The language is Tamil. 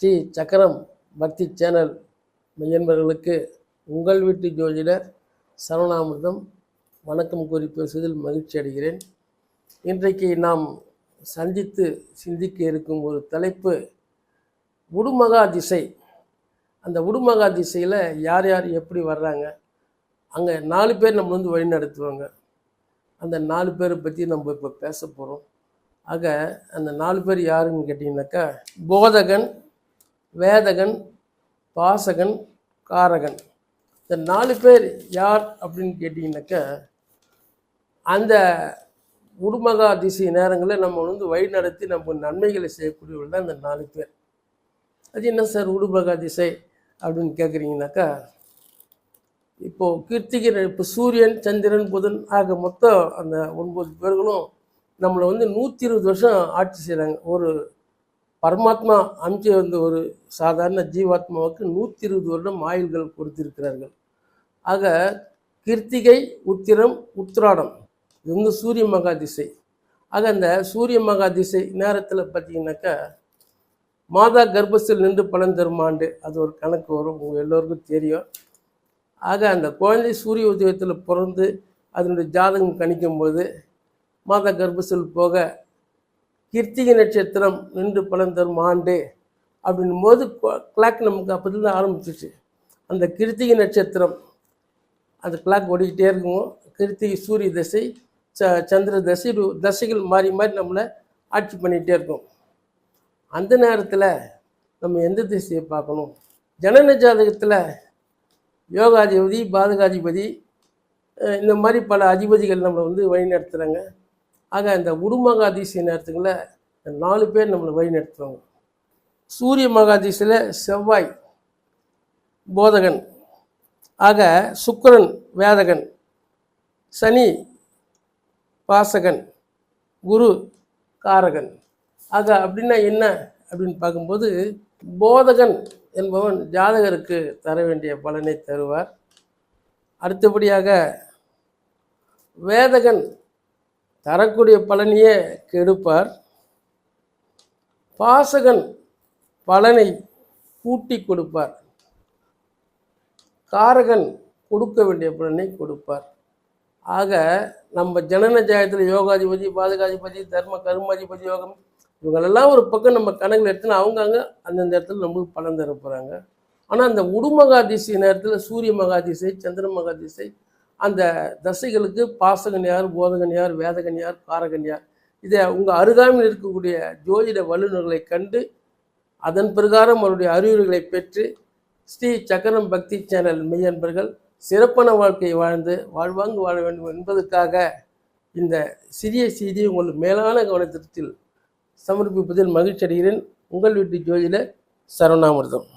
ஸ்ரீ சக்கரம் பக்தி சேனல் மெய்யன்பர்களுக்கு உங்கள் வீட்டு ஜோதிடர் சரவணாமிர்தம் வணக்கம் கூறி பேசுவதில் மகிழ்ச்சி அடைகிறேன். இன்றைக்கு நாம் சந்தித்து சிந்திக்க இருக்கும் ஒரு தலைப்பு உடுமகா திசை. அந்த உடுமகா திசையில் யார் யார் எப்படி வர்றாங்க, அங்கே 4 பேர் நம்ம வழி நடத்துவாங்க. அந்த 4 பேரை பற்றி நம்ம இப்போ பேச போகிறோம். ஆக அந்த 4 பேர் யாருன்னு கேட்டிங்கனாக்கா, போதகன், வேதகன், பாசகன், காரகன். இந்த 4 பேர் யார் அப்படின்னு கேட்டிங்கனாக்கா, அந்த உடுமகா திசை நேரங்களில் நம்ம வழி நடத்தி நம்ம நன்மைகளை செய்யக்கூடியவர்கள் தான் இந்த 4 பேர். அது என்ன சார் உடுமகா திசை அப்படின்னு கேட்குறீங்கனாக்கா, இப்போது கிருத்திகை, இப்போ சூரியன், சந்திரன், புதன் ஆக மொத்தம் அந்த 9 பேர்களும் நம்மளை 120 வருஷம் ஆட்சி செய்கிறாங்க. ஒரு பரமாத்மா அமைச்சு ஒரு சாதாரண ஜீவாத்மாவுக்கு 120 வருடம் ஆயுள்கள் கொடுத்திருக்கிறார்கள். ஆக கிருத்திகை, உத்திரம், உத்திராடம் இது சூரிய மகா திசை. ஆக அந்த சூரிய மகா திசை நேரத்தில் பார்த்தீங்கன்னாக்கா, மாதா கர்ப்பத்தில் நின்று பலன் தரும் ஆண்டு, அது ஒரு கணக்கு வரும், உங்கள் எல்லோருக்கும் தெரியும். ஆக அந்த குழந்தை சூரிய உதயத்தில் பிறந்து அதனுடைய ஜாதகம் கணிக்கும்போது மாதா கர்ப்பத்தில் போக கிருத்திகை நட்சத்திரம் நின்று பலன் தரும் ஆண்டு அப்படின்னும் போது கிளாக் நமக்கு அப்போதுலேருந்து ஆரம்பிச்சிச்சு. அந்த கிருத்திகை நட்சத்திரம் அந்த கிளாக் ஓடிக்கிட்டே இருக்கும். கிருத்திகை சூரிய தசை, சந்திர தசை, தசைகள் மாறி மாறி நம்மளை ஆட்சி பண்ணிகிட்டே இருக்கும். அந்த நேரத்தில் நம்ம எந்த திசையை பார்க்கணும்? ஜனன ஜாதகத்தில் யோகாதிபதி, பாதகாதிபதி, இந்த மாதிரி பல அதிபதிகள் நம்மளை வழி நடத்துகிறாங்க. ஆக அந்த உடுமகா திசை நேரத்துங்களில் 4 பேர் நம்மளை வழி நடத்துவாங்க. சூரிய மகாதிசையில் செவ்வாய் போதகன், ஆக சுக்கிரன் வேதகன், சனி பாசகன், குரு காரகன். ஆக அப்படின்னா என்ன அப்படின்னு பார்க்கும்போது, போதகன் என்பவன் ஜாதகருக்கு தர வேண்டிய பலனை தருவார். அடுத்தபடியாக வேதகன் தரக்கூடிய பலனையே கெடுப்பார். பாசகன் பலனை கூட்டி கொடுப்பார். காரகன் கொடுக்க வேண்டிய பலனை கொடுப்பார். ஆக நம்ம ஜனன ஜாதகத்தில் யோகாதிபதி, பாதகாதிபதி, தர்ம கர்மாதிபதி யோகம் இவங்களெல்லாம் ஒரு பக்கம் நம்ம கணக்கில் எடுத்துனா அவங்க அந்தந்த இடத்துல நம்மளுக்கு பலன் தர போகிறாங்க. ஆனால் அந்த உடுமகா திசை நேரத்தில் சூரிய மகாதிசை, சந்திர மகாதிசை, அந்த தசைகளுக்கு பாசகன் யார், போதகன் யார், வேதகன் யார், காரகன் யார், இதை உங்கள் அருகாமையில் இருக்கக்கூடிய ஜோதிட வல்லுநர்களை கண்டு அதன் பிரகாரம் அவருடைய அறிவுரைகளை பெற்று ஸ்ரீ சக்கரம் பக்தி சேனல் மெய்யன்பர்கள் சிறப்பான வாழ்க்கையை வாழ்ந்து வாழ்வாங்கு வாழ வேண்டும் என்பதற்காக இந்த சிறிய செய்தியை உங்களுக்கு மேலான கவனத்திற்கு சமர்ப்பிப்பதில் மகிழ்ச்சி அடைகிறேன். உங்கள் வீட்டு ஜோதிடர் சரவணாமிர்தம்.